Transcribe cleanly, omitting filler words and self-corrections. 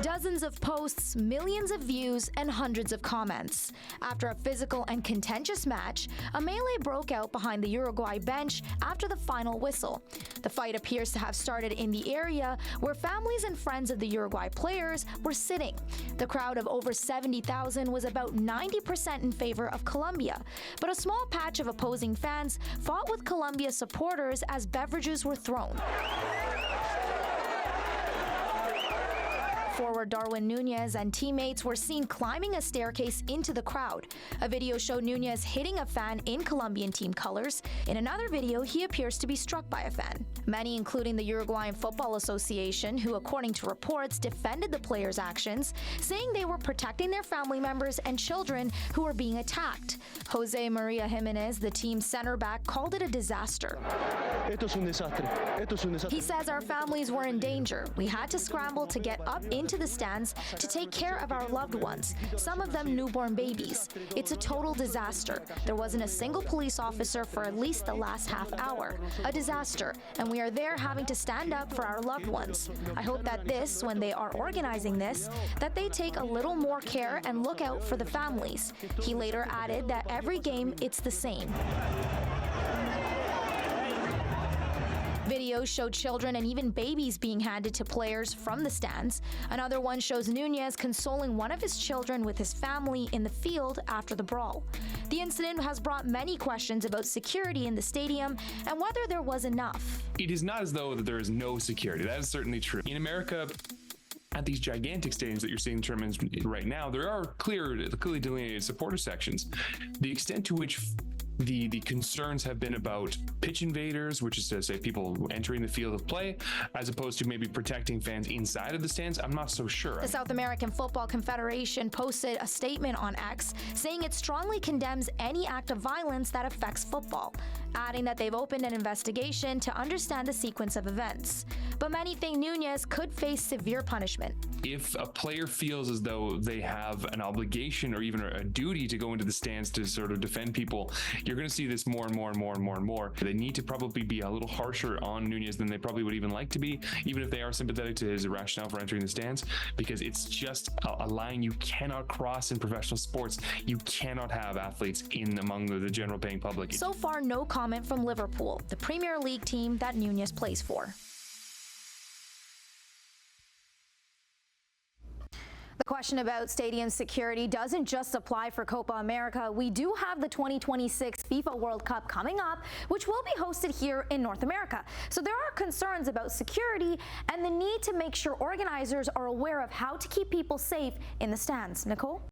Dozens of posts, millions of views, and hundreds of comments. After a physical and contentious match, a melee broke out behind the Uruguay bench after the final whistle. The fight appears to have started in the area where families and friends of the Uruguay players were sitting. The crowd of over 70,000 was about 90% in favor of Colombia, but a small patch of opposing fans fought with Colombia supporters as beverages were thrown. Forward Darwin Nunez and teammates were seen climbing a staircase into the crowd. A video showed Nunez hitting a fan in Colombian team colors. In another video, he appears to be struck by a fan. Many, including the Uruguayan Football Association, who according to reports defended the players' actions, saying they were protecting their family members and children who were being attacked. Jose Maria Jimenez, the team's center back, called it a disaster. He says our families were in danger. We had to scramble to get up into the stands to take care of our loved ones, some of them newborn babies. It's a total disaster. There wasn't a single police officer for at least the last half hour. A disaster, and we are there having to stand up for our loved ones. I hope that when they are organizing this, that they take a little more care and look out for the families. He later added that every game it's the same. Videos show children and even babies being handed to players from the stands. Another one shows Nunez consoling one of his children with his family in the field after the brawl. The incident has brought many questions about security in the stadium and whether there was enough. It is not as though that there is no security. That is certainly true. In America, at these gigantic stadiums that you're seeing tournaments right now, there are clearly delineated supporter sections. The extent to which the concerns have been about pitch invaders, which is to say people entering the field of play, as opposed to maybe protecting fans inside of the stands, I'm not so sure. The South American Football Confederation posted a statement on X saying it strongly condemns any act of violence that affects football, adding that they've opened an investigation to understand the sequence of events. But many think Nunez could face severe punishment. If a player feels as though they have an obligation or even a duty to go into the stands to sort of defend people, you're going to see this more and more and more and more and more. They need to probably be a little harsher on Nunez than they probably would even like to be, even if they are sympathetic to his rationale for entering the stands, because it's just a line you cannot cross in professional sports. You cannot have athletes in among the general paying public. So far, no comment from Liverpool, the Premier League team that Nunez plays for. The question about stadium security doesn't just apply for Copa America. We do have the 2026 FIFA World Cup coming up, which will be hosted here in North America. So there are concerns about security and the need to make sure organizers are aware of how to keep people safe in the stands. Nicole?